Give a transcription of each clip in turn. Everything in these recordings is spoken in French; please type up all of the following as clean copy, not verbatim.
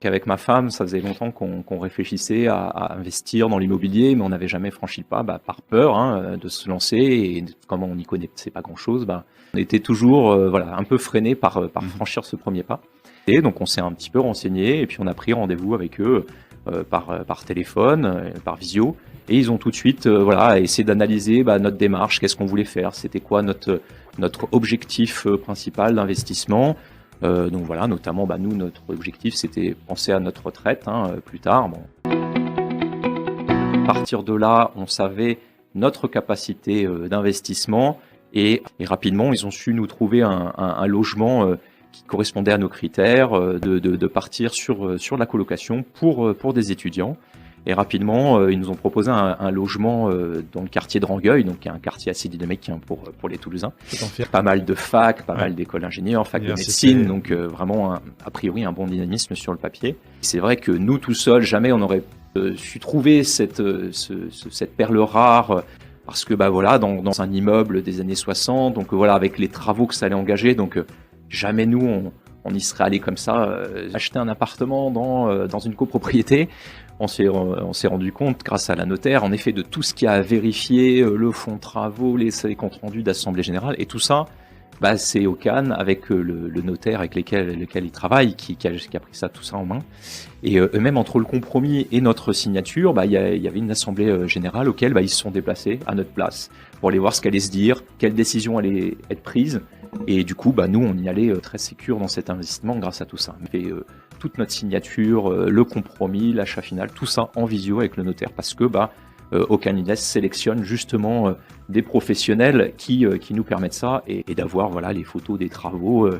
Qu'avec ma femme, ça faisait longtemps qu'on réfléchissait à investir dans l'immobilier, mais on n'avait jamais franchi le pas, par peur de se lancer. Et comme on n'y connaissait pas grand-chose, on était toujours un peu freiné par franchir ce premier pas. Et donc on s'est un petit peu renseigné et puis on a pris rendez-vous avec eux par téléphone, par visio. Et ils ont tout de suite essayé d'analyser notre démarche, qu'est-ce qu'on voulait faire, c'était quoi notre objectif principal d'investissement. Donc voilà, notamment nous, notre objectif c'était penser à notre retraite plus tard. Bon. À partir de là, on savait notre capacité d'investissement et rapidement ils ont su nous trouver un logement qui correspondait à nos critères, de partir sur la colocation pour des étudiants. Et rapidement, ils nous ont proposé un logement dans le quartier de Rangueil, donc qui est un quartier assez dynamique pour les Toulousains. Pas mal de facs, pas mal d'écoles d'ingénieurs, facs de médecine, donc vraiment a priori un bon dynamisme sur le papier. C'est vrai que nous tout seuls, jamais on aurait su trouver cette perle rare. Parce que dans un immeuble des années 60, donc avec les travaux que ça allait engager, donc jamais nous on y serait allé comme ça, acheter un appartement dans une copropriété. On s'est rendu compte, grâce à la notaire, en effet, de tout ce qu'il y a à vérifier, le fonds de travaux, les comptes rendus d'assemblée générale, et tout ça, c'est Ocan avec le notaire avec lequel il travaille qui a pris tout ça en main. Et eux-mêmes, entre le compromis et notre signature, il y avait une assemblée générale auquel ils se sont déplacés à notre place pour aller voir ce qu'allait se dire, quelle décision allait être prise. Et du coup, nous, on y allait très sécure dans cet investissement grâce à tout ça. On fait toute notre signature, le compromis, l'achat final, tout ça en visio avec le notaire parce que Ocan Invest sélectionne justement des professionnels qui nous permettent ça et d'avoir les photos des travaux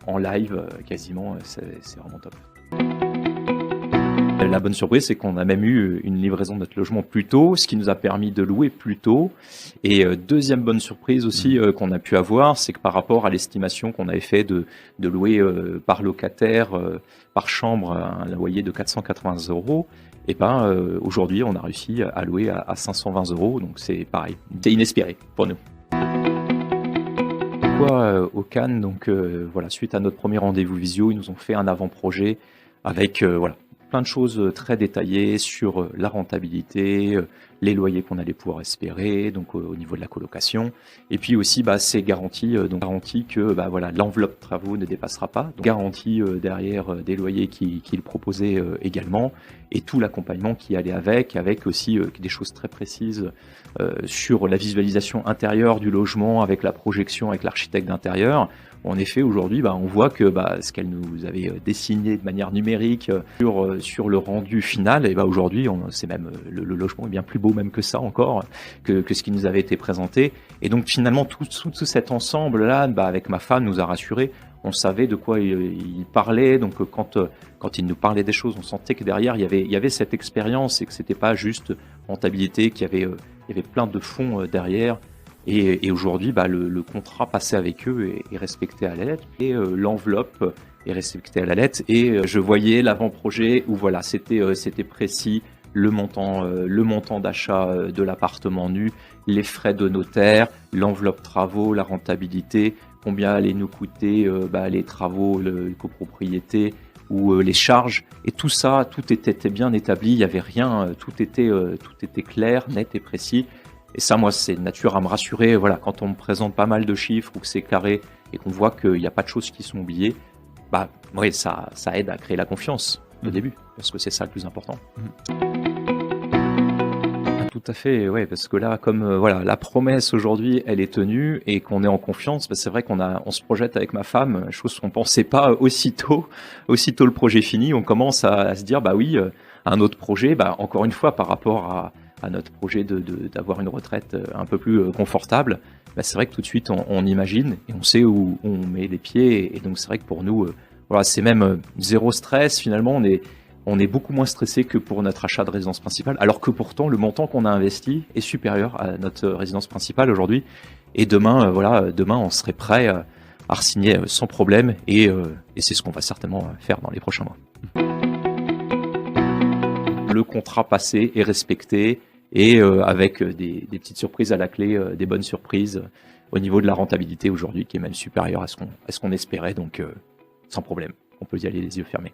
en live quasiment, c'est vraiment top. La bonne surprise, c'est qu'on a même eu une livraison de notre logement plus tôt, ce qui nous a permis de louer plus tôt. Et deuxième bonne surprise aussi qu'on a pu avoir, c'est que par rapport à l'estimation qu'on avait fait de louer par locataire, par chambre, un loyer de 480 €, et aujourd'hui, on a réussi à louer à 520 €. Donc c'est pareil, c'est inespéré pour nous. Pourquoi Ocan? Donc suite à notre premier rendez-vous visio, ils nous ont fait un avant-projet avec plein de choses très détaillées sur la rentabilité, les loyers qu'on allait pouvoir espérer, donc au niveau de la colocation, et puis aussi ces garanties, donc garantie que l'enveloppe travaux ne dépassera pas, donc garantie derrière des loyers qu'il proposait également, et tout l'accompagnement qui allait avec aussi des choses très précises sur la visualisation intérieure du logement, avec la projection, avec l'architecte d'intérieur. En effet, aujourd'hui, on voit que ce qu'elle nous avait dessiné de manière numérique sur le rendu final, et aujourd'hui, c'est même le logement est bien plus beau même que ça encore que ce qui nous avait été présenté. Et donc finalement, tout cet ensemble-là, avec ma femme, nous a rassurés. On savait de quoi il parlait. Donc quand il nous parlait des choses, on sentait que derrière il y avait cette expérience et que c'était pas juste rentabilité, qu'il y avait plein de fonds derrière. Et aujourd'hui, le contrat passé avec eux est respecté à la lettre et l'enveloppe est respectée à la lettre. Et je voyais l'avant-projet où c'était précis, le montant d'achat de l'appartement nu, les frais de notaire, l'enveloppe travaux, la rentabilité, combien allait nous coûter les travaux, les copropriétés ou les charges. Et tout ça, tout était bien établi, il n'y avait rien, tout était clair, net et précis. Et ça, moi, c'est de nature à me rassurer. Quand on me présente pas mal de chiffres ou que c'est carré et qu'on voit qu'il n'y a pas de choses qui sont oubliées, ça aide à créer la confiance au début, parce que c'est ça le plus important. Tout à fait, ouais, parce que là, comme la promesse aujourd'hui, elle est tenue et qu'on est en confiance, c'est vrai on se projette avec ma femme, chose qu'on pensait pas aussitôt le projet fini, on commence à se dire un autre projet, encore une fois par rapport à notre projet d'avoir une retraite un peu plus confortable, c'est vrai que tout de suite on imagine et on sait où on met les pieds, et donc c'est vrai que pour nous c'est même zéro stress. Finalement on est beaucoup moins stressé que pour notre achat de résidence principale, alors que pourtant le montant qu'on a investi est supérieur à notre résidence principale aujourd'hui, et demain on serait prêt à signer sans problème, et c'est ce qu'on va certainement faire dans les prochains mois. Le contrat passé est respecté, et avec des petites surprises à la clé, des bonnes surprises au niveau de la rentabilité aujourd'hui qui est même supérieure à ce qu'on espérait, donc sans problème, on peut y aller les yeux fermés.